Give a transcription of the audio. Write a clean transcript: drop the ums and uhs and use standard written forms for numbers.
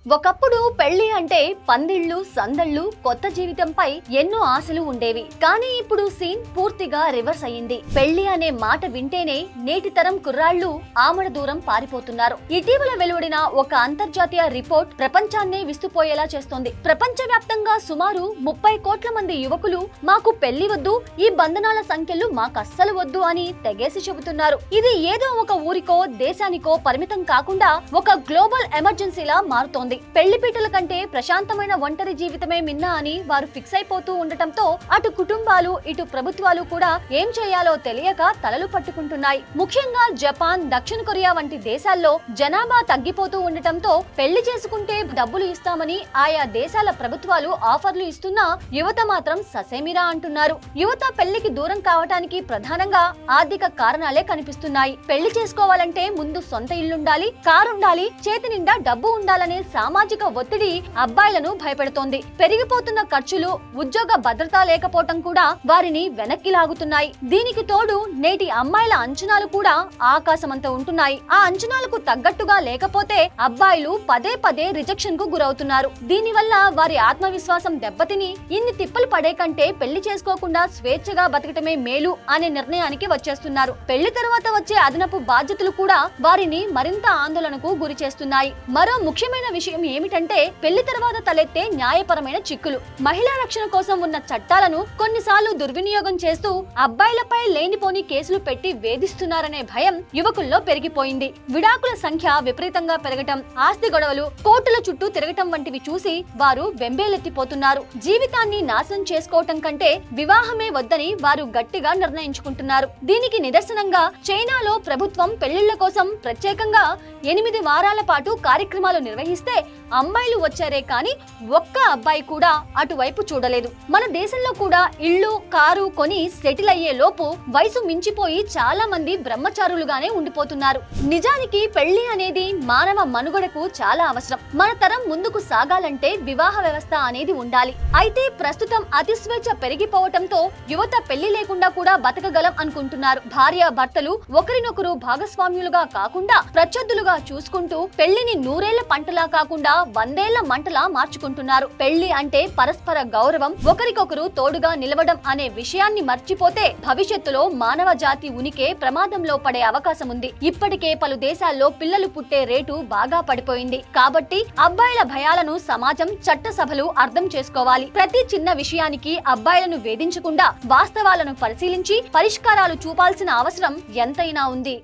ఒకప్పుడు పెళ్లి అంటే పందిళ్లు, సందళ్లు, కొత్త జీవితంపై ఎన్నో ఆశలు ఉండేవి. కానీ ఇప్పుడు సీన్ పూర్తిగా రివర్స్ అయ్యింది. పెళ్లి అనే మాట వింటేనే నేటి తరం కుర్రాళ్లు ఆమడ దూరం పారిపోతున్నారు. ఇటీవల వెలువడిన ఒక అంతర్జాతీయ రిపోర్ట్ ప్రపంచాన్నే విస్తుపోయేలా చేస్తోంది. ప్రపంచవ్యాప్తంగా సుమారు 30 కోట్ల మంది యువకులు మాకు పెళ్లి వద్దు, ఈ బంధనాల సంఖ్యలు మాకస్సలు వద్దు అని తెగేసి చెబుతున్నారు. ఇది ఏదో ఒక ఊరికో దేశానికో పరిమితం కాకుండా ఒక గ్లోబల్ ఎమర్జెన్సీలా మారుతోంది. పెళ్లిపీటల కంటే ప్రశాంతమైన ఒంటరి జీవితమే మిన్నా అని వారు ఫిక్స్ అయిపోతూ ఉండటంతో అటు కుటుంబాలు ఇటు ప్రభుత్వాలు కూడా ఏం చేయాలో తెలియక తలలు పట్టుకుంటున్నాయి. ముఖ్యంగా జపాన్, దక్షిణ కొరియా వంటి దేశాల్లో జనాభా తగ్గిపోతూ ఉండటంతో పెళ్లి చేసుకుంటే డబ్బులు ఇస్తామని ఆయా దేశాల ప్రభుత్వాలు ఆఫర్లు ఇస్తున్నా యువత మాత్రం ససేమిరా అంటున్నారు. యువత పెళ్లికి దూరం కావటానికి ప్రధానంగా ఆర్థిక కారణాలే కనిపిస్తున్నాయి. పెళ్లి చేసుకోవాలంటే ముందు సొంత ఇల్లుండాలి, కారుండాలి, చేతి నిండా డబ్బు ఉండాలనే సామాజిక ఒత్తిడి అబ్బాయిలను భయపెడుతోంది. పెరిగిపోతున్న ఖర్చులు, ఉద్యోగ భద్రత లేకపోవటం కూడా వారిని వెనక్కి లాగుతున్నాయి. దీనికి తోడు నేటి అమ్మాయిల అంచనాలు కూడా ఆకాశమంత ఉంటున్నాయి. ఆ అంచనాలకు తగ్గట్టుగా లేకపోతే అబ్బాయిలు పదే పదే రిజెక్షన్ కు గురవుతున్నారు. దీనివల్ల వారి ఆత్మవిశ్వాసం దెబ్బతిని ఇన్ని తిప్పలు పడే కంటే పెళ్లి చేసుకోకుండా స్వేచ్ఛగా బతకటమే మేలు అనే నిర్ణయానికి వచ్చేస్తున్నారు. పెళ్లి తర్వాత వచ్చే అదనపు బాధ్యతలు కూడా వారిని మరింత ఆందోళనకు గురి చేస్తున్నాయి. మరో ముఖ్యమైన విషయం ఏమిటంటే పెళ్లి తర్వాత తలెత్తే న్యాయపరమైన చిక్కులు. మహిళా రక్షణ కోసం ఉన్న చట్టాలను కొన్నిసార్లు దుర్వినియోగం చేస్తూ అబ్బాయిలపై లేనిపోని కేసులు పెట్టి వేధిస్తున్నారనే భయం యువకుల్లో పెరిగిపోయింది. విడాకుల సంఖ్య విపరీతంగా పెరగటం, ఆస్తి గొడవలు, కోర్టుల చుట్టూ తిరగటం వంటివి చూసి వారు బెంబేలెత్తిపోతున్నారు. జీవితాన్ని నాశనం చేసుకోవటం కంటే వివాహమే వద్దని వారు గట్టిగా నిర్ణయించుకుంటున్నారు. దీనికి నిదర్శనంగా చైనాలో ప్రభుత్వం పెళ్లిళ్ల కోసం ప్రత్యేకంగా 8 వారాల పాటు కార్యక్రమాలు నిర్వహిస్తే అమ్మాయిలు వచ్చారే కానీ ఒక్క అబ్బాయి కూడా అటువైపు చూడలేదు. మన దేశంలో కూడా ఇల్లు, కారు కొని సెటిల్ అయ్యే లోపు వయసు మించిపోయి చాలా మంది బ్రహ్మచారులుగానే ఉండిపోతున్నారు. నిజానికి పెళ్లి అనేది మానవ మనుగడకు చాలా అవసరం. మన తరం ముందుకు సాగాలంటే వివాహ వ్యవస్థ అనేది ఉండాలి. అయితే ప్రస్తుతం అతిస్వేచ్ఛ పెరిగిపోవటంతో యువత పెళ్లి లేకుండా కూడా బతకగలం అనుకుంటున్నారు. భార్య భర్తలు ఒకరినొకరు భాగస్వామ్యులుగా కాకుండా ప్రత్యర్థులుగా చూసుకుంటూ పెళ్లిని 100 ఏళ్ల పంటలా కాకుండా 100 ఏళ్ల మంటలా మార్చుకుంటున్నారు. పెళ్లి అంటే పరస్పర గౌరవం, ఒకరికొకరు తోడుగా నిలవడం అనే విషయాన్ని మర్చిపోతే భవిష్యత్తులో మానవ జాతి ఉనికి ప్రమాదంలో పడే అవకాశం ఉంది. ఇప్పటికే పలు దేశాల్లో పిల్లలు పుట్టే రేటు బాగా పడిపోయింది. కాబట్టి అబ్బాయిల భయాలను సమాజం, చట్టసభలు అర్థం చేసుకోవాలి. ప్రతి చిన్న విషయానికి అబ్బాయిలను వేధించకుండా వాస్తవాలను పరిశీలించి పరిష్కారాలు చూపాల్సిన అవసరం ఎంతైనా ఉంది.